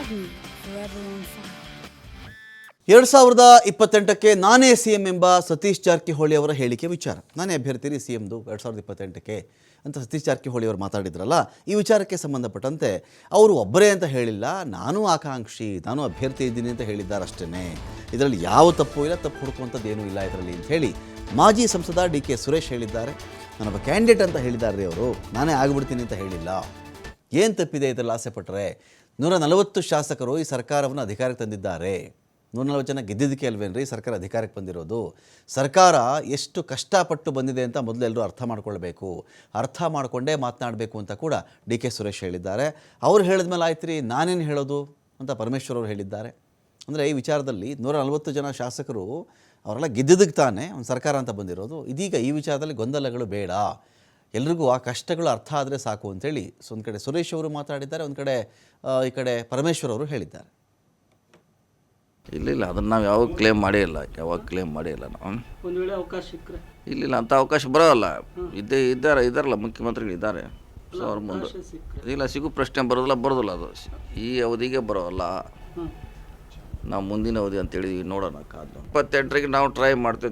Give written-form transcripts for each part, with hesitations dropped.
2028ಕ್ಕೆ ನಾನೇ ಸಿಎಂ ಎಂಬ ಸತೀಶ್ ಜಾರಕಿಹೊಳಿ ಅವರ ಹೇಳಿಕೆ ವಿಚಾರ. ನಾನೇ ಅಭ್ಯರ್ಥಿ ಸಿಎಂದು 2028ಕ್ಕೆ ಅಂತ ಸತೀಶ್ ಜಾರಕಿಹೊಳಿ ಅವರು ಮಾತಾಡಿದ್ರಲ್ಲ, ಈ ವಿಚಾರಕ್ಕೆ ಸಂಬಂಧಪಟ್ಟಂತೆ ಅವರು ಒಬ್ಬರೇ ಅಂತ ಹೇಳಿಲ್ಲ, ನಾನು ಆಕಾಂಕ್ಷಿ, ನಾನು ಅಭ್ಯರ್ಥಿ ಇದ್ದೀನಿ ಅಂತ ಹೇಳಿದ್ದಾರೆ ಅಷ್ಟೇ. ಇದರಲ್ಲಿ ಯಾವ ತಪ್ಪು ಇಲ್ಲ, ತಪ್ಪು ಹುಡುಕುವಂಥದ್ದೇನೂ ಇಲ್ಲ ಇದರಲ್ಲಿ ಅಂತ ಹೇಳಿ ಮಾಜಿ ಸಂಸದ ಡಿ.ಕೆ. ಸುರೇಶ್ ಹೇಳಿದ್ದಾರೆ. ನಾನೊಬ್ಬ ಕ್ಯಾಂಡಿಡೇಟ್ ಅಂತ ಹೇಳಿದ್ದಾರೆ ಅವರು, ನಾನೇ ಆಗಿಬಿಡ್ತೀನಿ ಅಂತ ಹೇಳಿಲ್ಲ. ಏನು ತಪ್ಪಿದೆ ಇದರಲ್ಲಿ ಆಸೆ ಪಟ್ಟರೆ? 140 ಶಾಸಕರು ಈ ಸರ್ಕಾರವನ್ನು ಅಧಿಕಾರಕ್ಕೆ ತಂದಿದ್ದಾರೆ. 140 ಜನ ಗೆದ್ದಿದ್ದಕ್ಕೆ ಅಲ್ವೇನ್ರಿ ಸರ್ಕಾರ ಅಧಿಕಾರಕ್ಕೆ ಬಂದಿರೋದು. ಸರ್ಕಾರ ಎಷ್ಟು ಕಷ್ಟಪಟ್ಟು ಬಂದಿದೆ ಅಂತ ಮೊದಲು ಎಲ್ಲರೂ ಅರ್ಥ ಮಾಡ್ಕೊಳ್ಬೇಕು, ಅರ್ಥ ಮಾಡಿಕೊಂಡೇ ಮಾತನಾಡಬೇಕು ಅಂತ ಕೂಡ ಡಿ.ಕೆ. ಸುರೇಶ್ ಹೇಳಿದ್ದಾರೆ. ಅವ್ರು ಹೇಳಿದ ಮೇಲೆ ಆಯ್ತು ರೀ, ನಾನೇನು ಹೇಳೋದು ಅಂತ ಪರಮೇಶ್ವರ್ ಅವರು ಹೇಳಿದ್ದಾರೆ. ಅಂದರೆ ಈ ವಿಚಾರದಲ್ಲಿ 140 ಜನ ಶಾಸಕರು ಅವರೆಲ್ಲ ಗೆದ್ದಿದ್ದಕ್ಕೆ ತಾನೇ ಒಂದು ಸರ್ಕಾರ ಅಂತ ಬಂದಿರೋದು. ಇದೀಗ ಈ ವಿಚಾರದಲ್ಲಿ ಗೊಂದಲಗಳು ಬೇಡ, ಎಲ್ರಿಗೂ ಆ ಕಷ್ಟಗಳು ಅರ್ಥ ಆದರೆ ಸಾಕು ಅಂತೇಳಿ ಒಂದು ಕಡೆ ಸುರೇಶ್ ಅವರು ಮಾತಾಡಿದ್ದಾರೆ, ಒಂದು ಕಡೆ ಈ ಕಡೆ ಪರಮೇಶ್ವರ್ ಅವರು ಹೇಳಿದ್ದಾರೆ. ಇಲ್ಲ ಅದನ್ನು ನಾವು ಯಾವಾಗ ಕ್ಲೇಮ್ ಮಾಡೇ ಇಲ್ಲ, ನಾವು ಒಂದು ವೇಳೆ ಅವಕಾಶ ಸಿಕ್ಕರೆ ಇಲ್ಲ ಅಂಥ ಅವಕಾಶ ಬರೋಲ್ಲ. ಇದ್ದಾರಲ್ಲ ಮುಖ್ಯಮಂತ್ರಿಗಳು ಇದ್ದಾರೆ. ಸೊ ಅವ್ರ ಮುಂದೆ ಇಲ್ಲ ಸಿಗು ಪ್ರಶ್ನೆ ಬರೋದಿಲ್ಲ ಅದು ಈ ಅವಧಿಗೆ ಬರೋಲ್ಲ. ನಾವು ಮುಂದಿನ ಅವಧಿ ಅಂತ ಹೇಳಿದ್ವಿ, ನೋಡೋಣ ಕಾದು. 28ರಿಗೆ ನಾವು ಟ್ರೈ ಮಾಡ್ತೀವಿ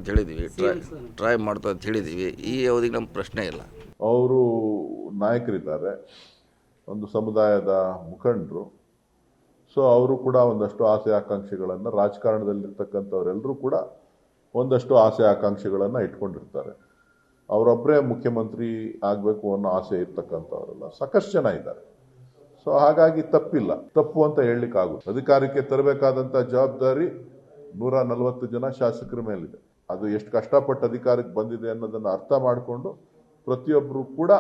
ಅಂತ ಹೇಳಿದ್ದೀವಿ. ಈ ಅವಧಿಗೆ ನಮ್ಮ ಪ್ರಶ್ನೆ ಇಲ್ಲ. ಅವರು ನಾಯಕರಿದ್ದಾರೆ, ಒಂದು ಸಮುದಾಯದ ಮುಖಂಡರು. ಸೊ ಅವರು ಕೂಡ ಒಂದಷ್ಟು ಆಸೆ ಆಕಾಂಕ್ಷೆಗಳನ್ನು, ರಾಜಕಾರಣದಲ್ಲಿರ್ತಕ್ಕಂಥವರೆಲ್ಲರೂ ಕೂಡ ಒಂದಷ್ಟು ಆಸೆ ಆಕಾಂಕ್ಷೆಗಳನ್ನು ಇಟ್ಕೊಂಡಿರ್ತಾರೆ. ಅವರೊಬ್ಬರೇ ಮುಖ್ಯಮಂತ್ರಿ ಆಗಬೇಕು ಅನ್ನೋ ಆಸೆ ಇರ್ತಕ್ಕಂಥವರೆಲ್ಲ ಸಾಕಷ್ಟು ಜನ ಇದ್ದಾರೆ. ಸೊ ಹಾಗಾಗಿ ತಪ್ಪಿಲ್ಲ, ತಪ್ಪು ಅಂತ ಹೇಳಲಿಕ್ಕಾಗುತ್ತೆ. ಅಧಿಕಾರಕ್ಕೆ ತರಬೇಕಾದಂಥ ಜವಾಬ್ದಾರಿ 140 ಜನ ಶಾಸಕರ ಮೇಲಿದೆ. ಅದು ಎಷ್ಟು ಕಷ್ಟಪಟ್ಟು ಅಧಿಕಾರಕ್ಕೆ ಬಂದಿದೆ ಅನ್ನೋದನ್ನು ಅರ್ಥ ಮಾಡಿಕೊಂಡು ಪ್ರತಿಯೊಬ್ಬರು ಕೂಡ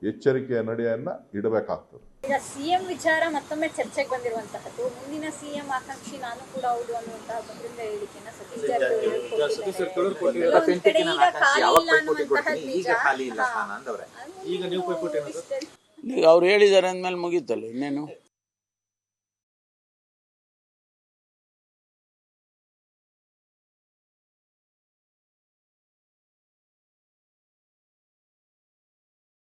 ಎಚ್ಚರಿಕೆಯ ನಡೆಯನ್ನ ಇಡಬೇಕಾಗ್ತದೆ. ಈಗ ಸಿಎಂ ವಿಚಾರ ಮತ್ತೊಮ್ಮೆ ಚರ್ಚೆಗೆ ಬಂದಿರುವಂತಹದ್ದು, ಮುಂದಿನ ಸಿಎಂ ಆಕಾಂಕ್ಷಿ ನಾನು ಕೂಡ ಹೌದು ಅನ್ನುವಂತಹ ಬಹಿರಂಗ ಹೇಳಿಕೆಯನ್ನ ಸತೀಶ್ ಜಾರಕಿಹೊಳಿ ಈಗ ಅವ್ರು ಹೇಳಿದ್ದಾರೆ ಅಂದ್ಮೇಲೆ ಮುಗೀತಲ್ಲ, ಇನ್ನೇನು.